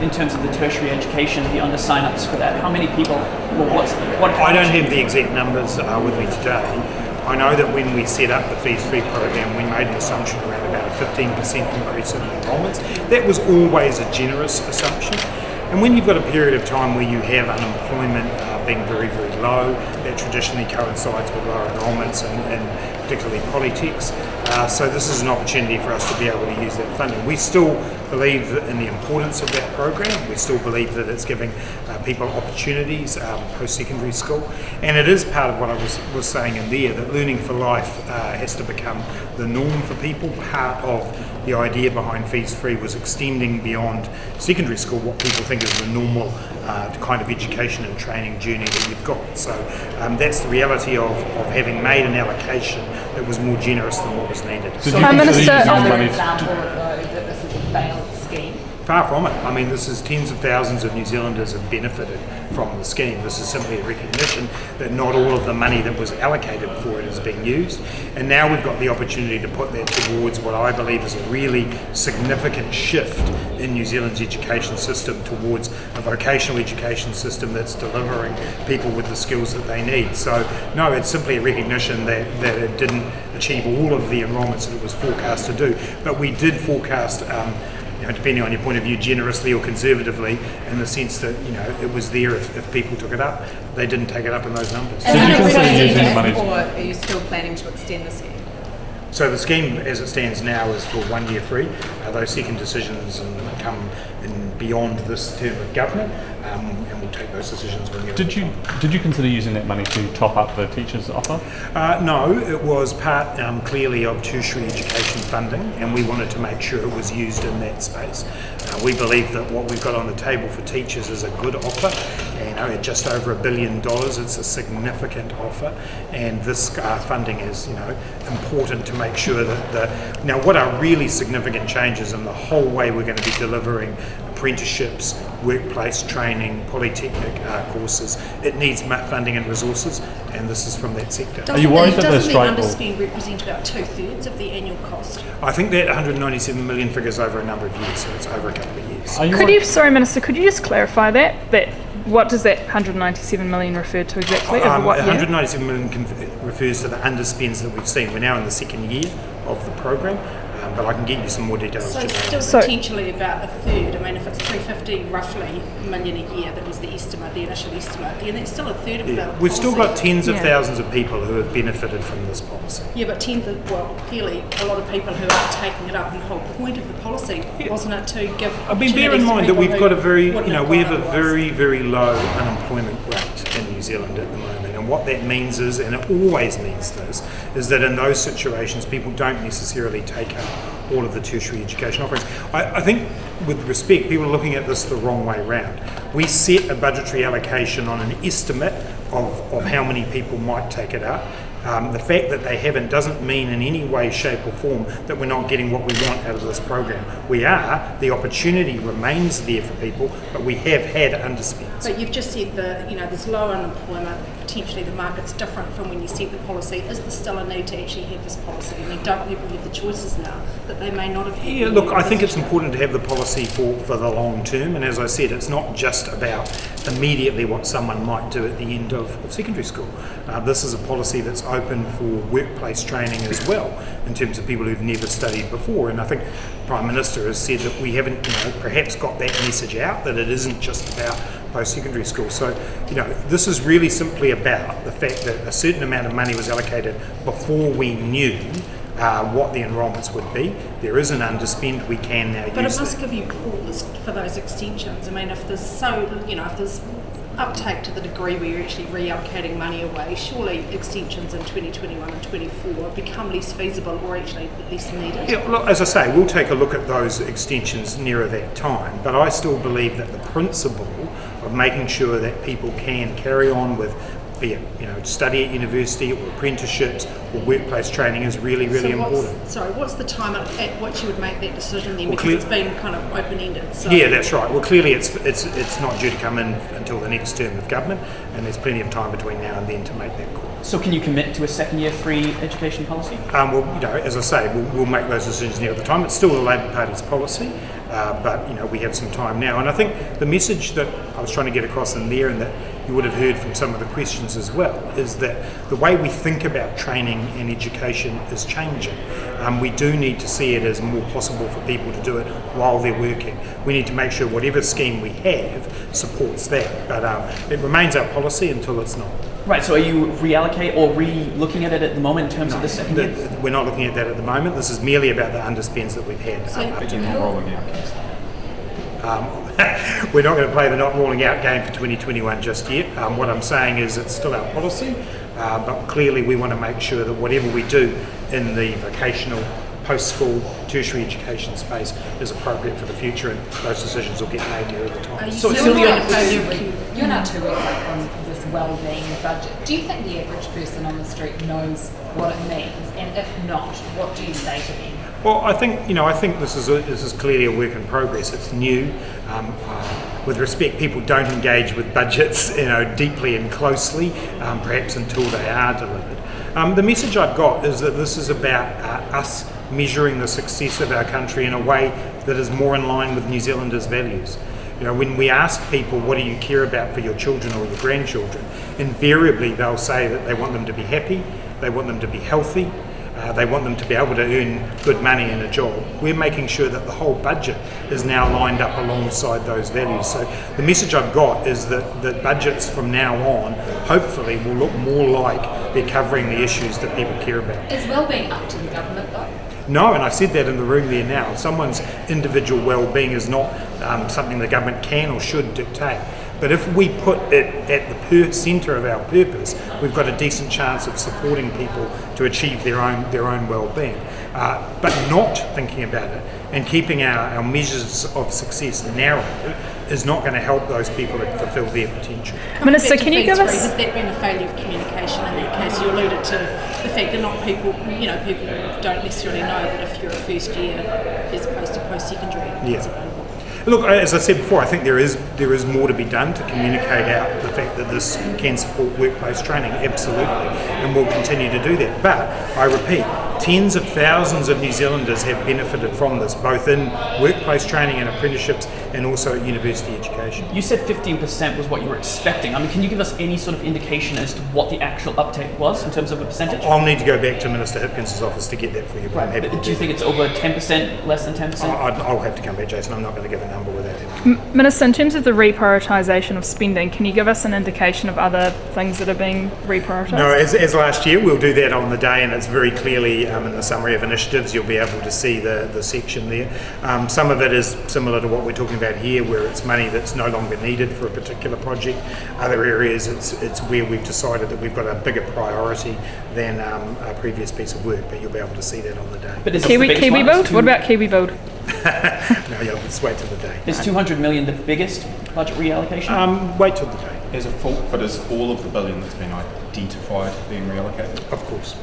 in terms of the tertiary education, the under sign-ups for that? How many people? I don't have the exact numbers with me today. I know that when we set up the fees-free program, we made an assumption around about a 15% increase in enrolments. That was always a generous assumption. And when you've got a period of time where you have unemployment being very, very low, that traditionally coincides with lower enrolments and particularly polytechs. So this is an opportunity for us to be able to use that funding. We still believe in the importance of that program. We still believe that it's giving people opportunities post-secondary school. And it is part of what I was saying in there, that learning for life has to become the norm for people. Part of the idea behind Fees Free was extending beyond secondary school what people think is the normal kind of education and training journey that you've got. So that's the reality of having made an allocation that was more generous than what was needed. Minister, another example that this is a failed scheme? Far from it. I mean, this is tens of thousands of New Zealanders have benefited from the scheme. This is simply a recognition that not all of the money that was allocated for it is being used. And now we've got the opportunity to put that towards what I believe is a really significant shift in New Zealand's education system towards a vocational education system that's delivering people with the skills that they need. So, no, it's simply a recognition that it didn't achieve all of the enrolments that it was forecast to do. But we did forecast depending on your point of view, generously or conservatively, in the sense that it was there if people took it up. They didn't take it up in those numbers. And how are you still planning to extend the scheme? So the scheme, as it stands now, is for 1 year free. Those second decisions come in beyond this term of government, and we'll take those decisions when they're Did you consider using that money to top up the teachers' offer? No, it was part clearly of tertiary education funding, and we wanted to make sure it was used in that space. We believe that what we've got on the table for teachers is a good offer. At just over $1 billion, it's a significant offer, and this funding is, important to make sure that what are really significant changes in the whole way we're going to be delivering apprenticeships, workplace training, polytechnic courses. It needs funding and resources, and this is from that sector. Are you worried that the strike will... Doesn't the underspend represent about 2/3 of the annual cost? I think that 197 million figures over a number of years, so it's over a couple of years. Minister, could you just clarify that what does that 197 million refer to exactly? 197 million refers to the underspends that we've seen. We're now in the second year of the program, but I can get you some more details. So it's still potentially about a third. I mean, if it's 350 roughly million a year, that was the estimate, the initial estimate, then it's still a third of the policy. We've still got tens of thousands of people who have benefited from this policy. Yeah, but clearly a lot of people who are taking it up, and the whole point of the policy wasn't it to give. I mean, bear in mind that we've got we have a very, very low unemployment rate in New Zealand at the moment, and what that means is, and it always means this, is that in those situations people don't necessarily take up all of the tertiary education offerings. I think, with respect, people are looking at this the wrong way round. We set a budgetary allocation on an estimate of how many people might take it up. The fact that they haven't doesn't mean in any way, shape or form that we're not getting what we want out of this program. We are. The opportunity remains there for people, but we have had underspends. But you've just said there's low unemployment, potentially the market's different from when you set the policy. Is there still a need to actually have this policy? I mean, don't people have the choices now that they may not have had? Yeah, look, I think it's important to have the policy for the long term, and as I said, it's not just about immediately what someone might do at the end of secondary school. This is a policy that's open for workplace training as well, in terms of people who've never studied before. And I think the Prime Minister has said that we haven't perhaps got that message out, that it isn't just about post-secondary school. So, this is really simply about the fact that a certain amount of money was allocated before we knew what the enrolments would be. There is an underspend, we can now use But it must give you pause for those extensions. I mean, if there's if there's uptake to the degree where you're actually reallocating money away, surely extensions in 2021 and 24 become less feasible or actually less needed. Yeah, look, as I say, we'll take a look at those extensions nearer that time, but I still believe that the principle of making sure that people can carry on with, be it study at university or apprenticeships or workplace training is really, really important. What's the time at which you would make that decision then? Because it's been kind of open-ended. So. Yeah, that's right. Well, clearly it's not due to come in until the next term of government, and there's plenty of time between now and then to make that call. So can you commit to a second-year free education policy? Well, as I say, we'll make those decisions near the time. It's still the Labor Party's policy, but we have some time now. And I think the message that I was trying to get across in there, and that you would have heard from some of the questions as well, is that the way we think about training and education is changing. We do need to see it as more possible for people to do it while they're working. We need to make sure whatever scheme we have supports that, but it remains our policy until it's not. Right, so are you reallocate or looking at it at the moment in terms of the second year? We're not looking at that at the moment. This is merely about the underspends that we've had up to now. We're not going to play the not rolling out game for 2021 just yet. What I'm saying is it's still our policy, but clearly we want to make sure that whatever we do in the vocational, post-school, tertiary education space is appropriate for the future, and those decisions will get made near the time. So you're not 2 weeks out from this well-being budget. Do you think the average person on the street knows what it means? And if not, what do you say to them? Well, I think this is clearly a work in progress. It's new. With respect, people don't engage with budgets, deeply and closely, perhaps until they are delivered. The message I've got is that this is about us measuring the success of our country in a way that is more in line with New Zealanders' values. When we ask people, what do you care about for your children or your grandchildren, invariably they'll say that they want them to be happy, they want them to be healthy, they want them to be able to earn good money in a job. We're making sure that the whole budget is now lined up alongside those values. So the message I've got is that budgets from now on hopefully will look more like they're covering the issues that people care about. Is well-being up to the government though? No, and I said that in the room there now. Someone's individual well-being is not something the government can or should dictate. But if we put it at the centre of our purpose, we've got a decent chance of supporting people to achieve their own well-being. But not thinking about it and keeping our measures of success narrow is not going to help those people to fulfil their potential. Minister, can you give us... Has that been a failure of communication in that case? You alluded to the fact that not people, people don't necessarily know that if you're a first year as opposed to post-secondary, it's available. Look, as I said before, I think there is more to be done to communicate out the fact that this can support workplace training, absolutely, and we'll continue to do that. But, I repeat, tens of thousands of New Zealanders have benefited from this, both in workplace training and apprenticeships and also at university education. You said 15% was what you were expecting. Can you give us any sort of indication as to what the actual uptake was in terms of a percentage? I'll need to go back to Minister Hipkins's office to get that for you, but I'm happy to do you think it's over 10%, less than 10%? I'll have to come back, Jason. I'm not going to give a number without it. Minister, in terms of the reprioritisation of spending, can you give us an indication of other things that are being reprioritised? No, as last year, we'll do that on the day, and it's very clearly in the summary of initiatives. You'll be able to see the section there. Some of it is similar to what we're talking about here, where it's money that's no longer needed for a particular project. Other areas, it's where we've decided that we've got a bigger priority than a previous piece of work, but you'll be able to see that on the day. But is Kiwi Build? What about Kiwi Build? No, let's wait till the day. Is 200 million the biggest budget reallocation? Wait till the day. But is all of the billion that's been identified being reallocated? Of course.